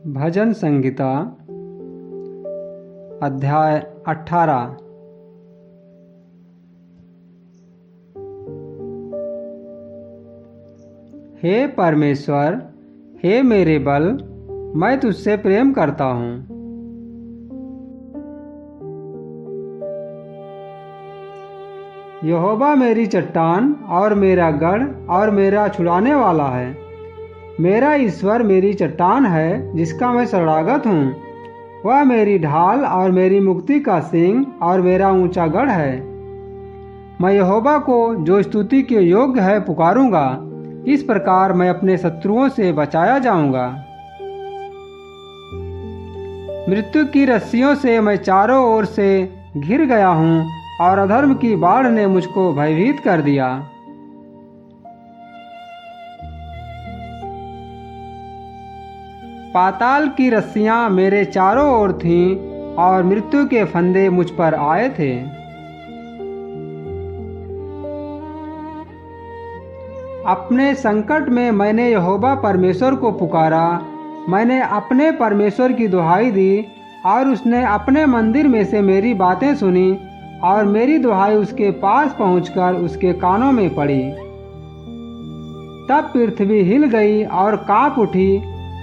भजन संहिता अध्याय 18। हे परमेश्वर, हे मेरे बल, मैं तुझसे प्रेम करता हूँ। यहोवा मेरी चट्टान और मेरा गढ़ और मेरा छुड़ाने वाला है। मेरा ईश्वर मेरी चट्टान है जिसका मैं शरणागत हूँ। वह मेरी ढाल और मेरी मुक्ति का सिंह और मेरा ऊंचा गढ़ है। मैं यहोवा को जो स्तुति के योग्य है पुकारूंगा। इस प्रकार मैं अपने शत्रुओं से बचाया जाऊंगा। मृत्यु की रस्सियों से मैं चारों ओर से घिर गया हूँ और अधर्म की बाढ़ ने मुझको भयभीत कर दिया। पाताल की रस्सियां मेरे चारों ओर थीं और मृत्यु के फंदे मुझ पर आए थे। अपने संकट में मैंने यहोवा परमेश्वर को पुकारा। मैंने अपने परमेश्वर की दुहाई दी और उसने अपने मंदिर में से मेरी बातें सुनी और मेरी दुहाई उसके पास पहुंचकर उसके कानों में पड़ी। तब पृथ्वी हिल गई और कांप उठी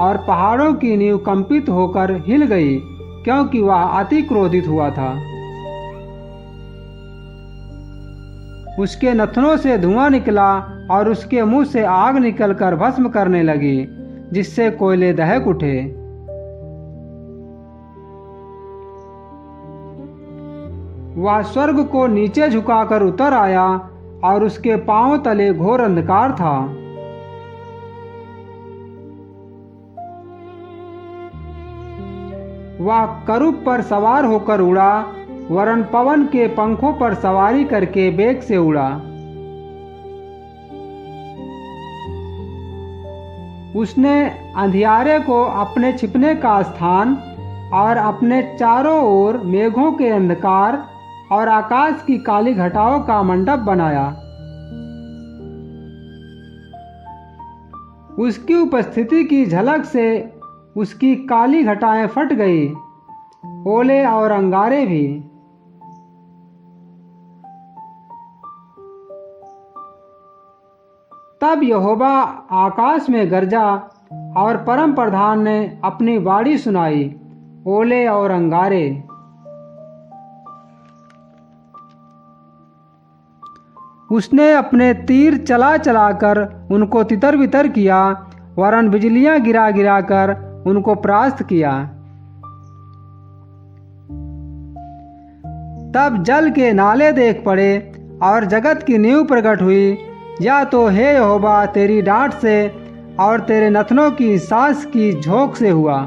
और पहाड़ों की नींव कंपित होकर हिल गई, क्योंकि वह अति क्रोधित हुआ था। उसके नथनों से धुआं निकला और उसके मुंह से आग निकलकर भस्म करने लगी, जिससे कोयले दहक उठे। वह स्वर्ग को नीचे झुकाकर उतर आया और उसके पांव तले घोर अंधकार था। वह करूब पर सवार होकर उड़ा, वरन पवन के पंखों पर सवारी करके वेग से उड़ा। उसने अंधियारे को अपने छिपने का स्थान और अपने चारों ओर मेघों के अंधकार और आकाश की काली घटाओं का मंडप बनाया। उसकी उपस्थिति की झलक से उसकी काली घटाएं फट गई, ओले और अंगारे भी। तब यहोवा आकाश में गरजा और परम प्रधान ने अपनी वाणी सुनाई, ओले और अंगारे। उसने अपने तीर चला चलाकर उनको तितर बितर किया, वरन बिजलियां गिरा गिरा कर उनको परास्त किया। तब जल के नाले देख पड़े और जगत की नींव प्रकट हुई। या तो हे यहोवा तेरी डांट से और तेरे नथनों की सांस की झोंक से हुआ।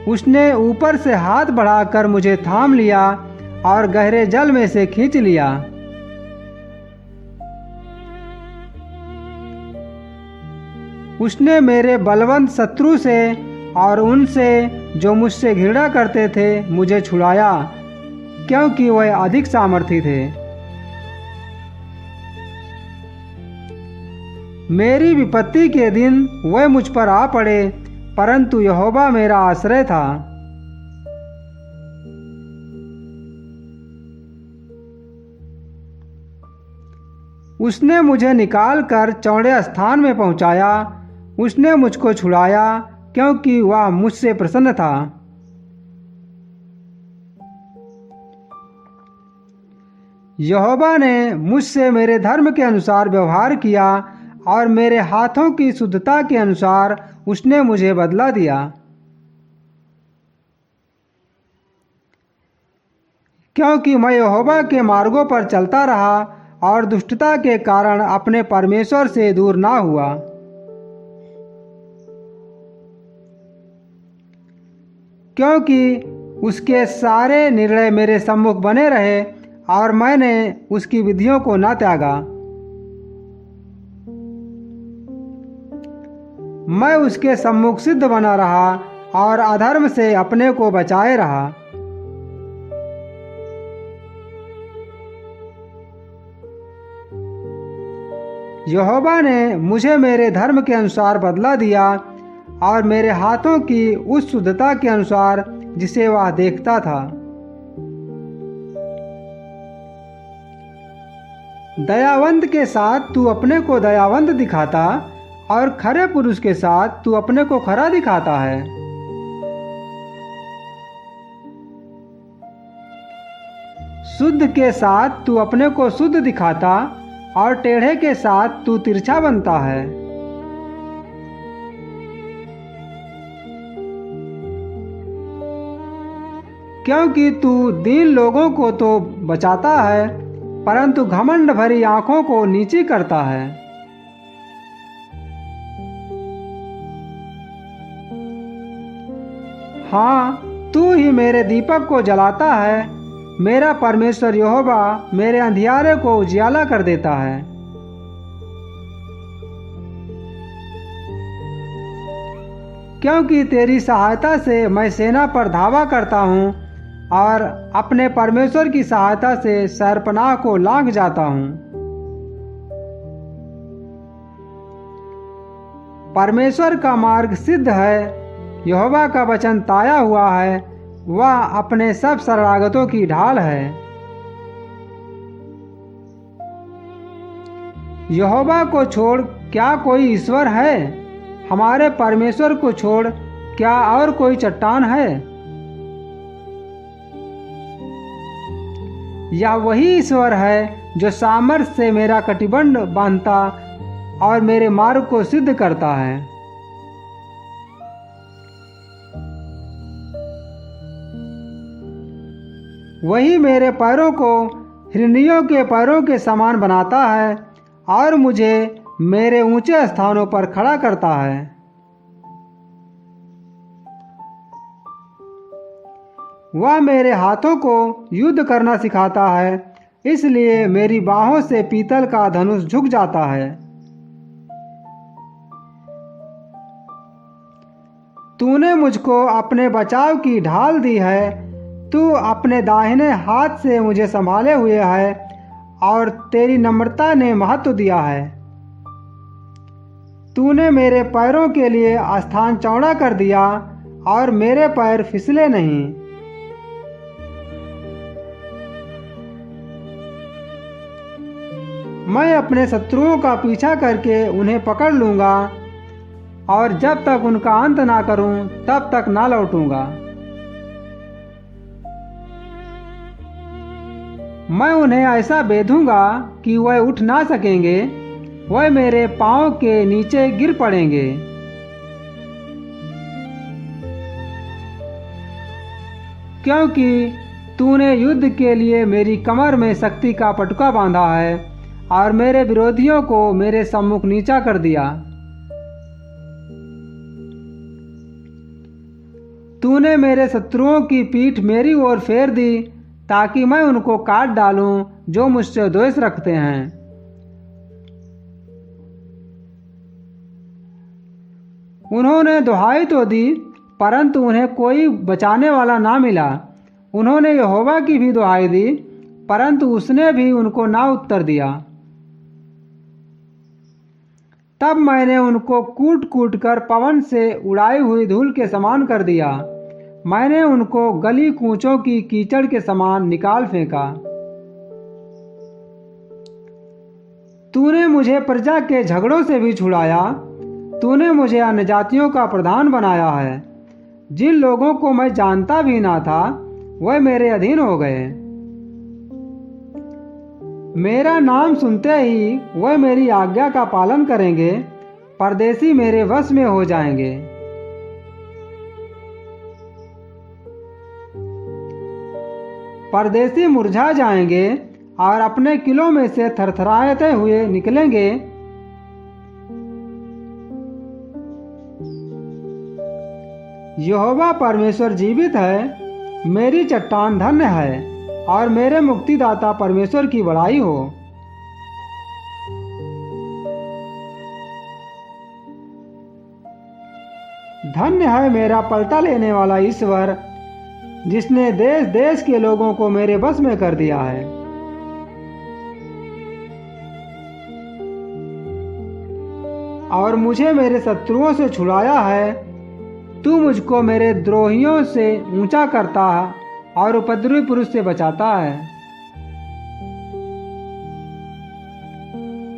उसने ऊपर से हाथ बढ़ाकर मुझे थाम लिया और गहरे जल में से खींच लिया। उसने मेरे बलवंत शत्रु से और उनसे जो मुझसे घृणा करते थे मुझे छुड़ाया, क्योंकि वह अधिक सामर्थी थे। मेरी विपत्ति के दिन वह मुझ पर आ पड़े, परंतु यहोवा मेरा आश्रय था। उसने मुझे निकालकर चौड़े स्थान में पहुंचाया। उसने मुझको छुड़ाया, क्योंकि वह मुझसे प्रसन्न था। यहोवा ने मुझसे मेरे धर्म के अनुसार व्यवहार किया और मेरे हाथों की शुद्धता के अनुसार उसने मुझे बदला दिया। क्योंकि मैं यहोवा के मार्गों पर चलता रहा और दुष्टता के कारण अपने परमेश्वर से दूर ना हुआ। क्योंकि उसके सारे निर्णय मेरे सम्मुख बने रहे और मैंने उसकी विधियों को न त्यागा। मैं उसके सम्मुख सिद्ध बना रहा और अधर्म से अपने को बचाए रहा। यहोवा ने मुझे मेरे धर्म के अनुसार बदला दिया और मेरे हाथों की उस शुद्धता के अनुसार जिसे वह देखता था। दयावंत के साथ तू अपने को दयावंत दिखाता और खरे पुरुष के साथ तू अपने को खरा दिखाता है। शुद्ध के साथ तू अपने को शुद्ध दिखाता और टेढ़े के साथ तू तिरछा बनता है। क्योंकि तू दीन लोगों को तो बचाता है, परंतु घमंड भरी आंखों को नीची करता है। हाँ, तू ही मेरे दीपक को जलाता है। मेरा परमेश्वर यहोवा मेरे अंधियारे को उजियाला कर देता है। क्योंकि तेरी सहायता से मैं सेना पर धावा करता हूँ और अपने परमेश्वर की सहायता से शरपनाह को लांघ जाता हूँ। परमेश्वर का मार्ग सिद्ध है, यहोवा का वचन ताया हुआ है, वह अपने सब शरणागतों की ढाल है। यहोवा को छोड़ क्या कोई ईश्वर है? हमारे परमेश्वर को छोड़ क्या और कोई चट्टान है? यह वही ईश्वर है जो सामर्थ्य से मेरा कटिबंध बांधता और मेरे मार्ग को सिद्ध करता है। वही मेरे पैरों को हिरनियों के पैरों के समान बनाता है और मुझे मेरे ऊंचे स्थानों पर खड़ा करता है। वह मेरे हाथों को युद्ध करना सिखाता है, इसलिए मेरी बाहों से पीतल का धनुष झुक जाता है। तूने मुझको अपने बचाव की ढाल दी है, तू अपने दाहिने हाथ से मुझे संभाले हुए है और तेरी नम्रता ने महत्व दिया है। तूने मेरे पैरों के लिए स्थान चौड़ा कर दिया और मेरे पैर फिसले नहीं। मैं अपने शत्रुओं का पीछा करके उन्हें पकड़ लूंगा और जब तक उनका अंत ना करूं तब तक ना लौटूंगा। मैं उन्हें ऐसा बेधूंगा कि वह उठ ना सकेंगे, वह मेरे पांव के नीचे गिर पड़ेंगे। क्योंकि तूने युद्ध के लिए मेरी कमर में शक्ति का पटुका बांधा है और मेरे विरोधियों को मेरे सम्मुख नीचा कर दिया। तूने मेरे शत्रुओं की पीठ मेरी ओर फेर दी ताकि मैं उनको काट डालूं जो मुझसे द्वेष रखते हैं। उन्होंने दुहाई तो दी, परंतु उन्हें कोई बचाने वाला ना मिला। उन्होंने यहोवा की भी दुहाई दी, परंतु उसने भी उनको ना उत्तर दिया। तब मैंने उनको कूट कूट कर पवन से उड़ाई हुई धूल के समान कर दिया। मैंने उनको गली कूचों की कीचड़ के समान निकाल फेंका। तूने मुझे प्रजा के झगड़ों से भी छुड़ाया। तूने मुझे अन्य जातियों का प्रधान बनाया है। जिन लोगों को मैं जानता भी ना था वह मेरे अधीन हो गए। मेरा नाम सुनते ही वह मेरी आज्ञा का पालन करेंगे। परदेसी मेरे वश में हो जाएंगे। परदेसी मुरझा जाएंगे और अपने किलों में से थरथराते हुए निकलेंगे। यहोवा परमेश्वर जीवित है, मेरी चट्टान धन्य है और मेरे मुक्तिदाता परमेश्वर की बड़ाई हो। धन्य है मेरा पलटा लेने वाला ईश्वर, जिसने देश देश के लोगों को मेरे बस में कर दिया है। और मुझे मेरे शत्रुओं से छुड़ाया है। तू मुझको मेरे द्रोहियों से ऊंचा करता है और उपद्रवी पुरुष से बचाता है।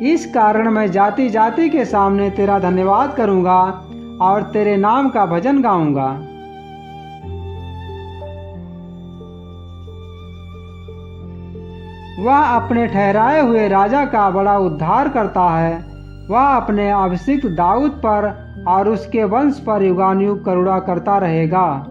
इस कारण मैं जाति जाति के सामने तेरा धन्यवाद करूंगा और तेरे नाम का भजन गाऊंगा। वह अपने ठहराए हुए राजा का बड़ा उद्धार करता है। वह अपने अभिषिक्त दाऊद पर और उसके वंश पर युगानुयुग करुणा करता रहेगा।